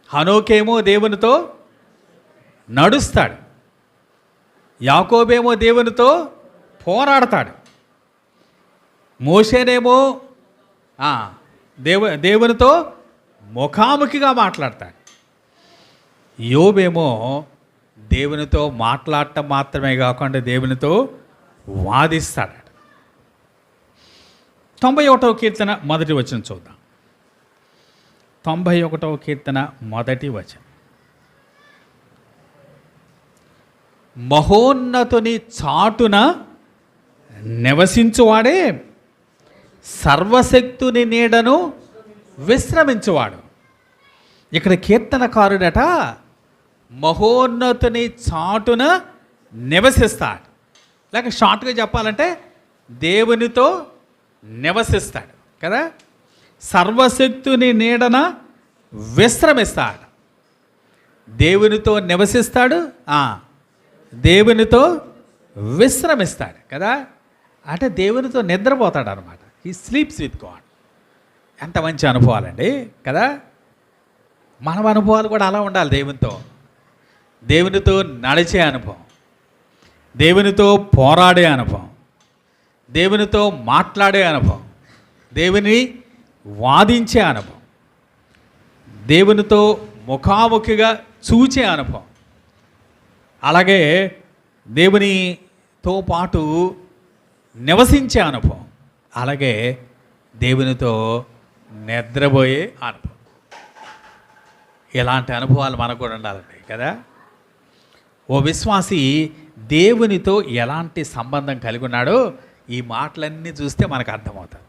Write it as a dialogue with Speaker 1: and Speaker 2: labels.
Speaker 1: హనోకేమో దేవునితో నడుస్తాడు, యాకోబేమో దేవునితో పోరాడతాడు, మోషేనేమో దేవునితో ముఖాముఖిగా మాట్లాడతాడు, యోబేమో దేవునితో మాట్లాడటం మాత్రమే కాకుండా దేవునితో వాదిస్తాడు. 91వ కీర్తన మొదటి వచనం చూద్దాం. 91వ కీర్తన మొదటి వచనం. మహోన్నతుని చాటున నివసించువాడే సర్వశక్తుని నీడను విశ్రమించువాడు. ఇక్కడ కీర్తనకారుడట మహోన్నతుని చాటున నివసిస్తాడు. లేక షార్ట్గా చెప్పాలంటే దేవునితో నివసిస్తాడు కదా. సర్వశక్తుని నీడన విశ్రమిస్తాడు. దేవునితో నివసిస్తాడు, దేవునితో విశ్రమిస్తాడు కదా. అంటే దేవునితో నిద్రపోతాడు అనమాట. He sleeps with God. ఎంత మంచి అనుభవాలండి కదా. మన అనుభవాలు కూడా అలా ఉండాలి. దేవునితో నడిచే అనుభవం, దేవునితో పోరాడే అనుభవం, దేవునితో మాట్లాడే అనుభవం, దేవుని వాదించే అనుభవం, దేవునితో ముఖాముఖిగా చూచే అనుభవం, అలాగే దేవునితో పాటు నివసించే అనుభవం, అలాగే దేవునితో నిద్రపోయే అనుభవం. ఇలాంటి అనుభవాలు మనకు కూడా ఉండాలండి కదా. ఓ విశ్వాసి దేవునితో ఎలాంటి సంబంధం కలిగి ఉన్నాడో ఈ మాటలన్నీ చూస్తే మనకు అర్థమవుతుంది.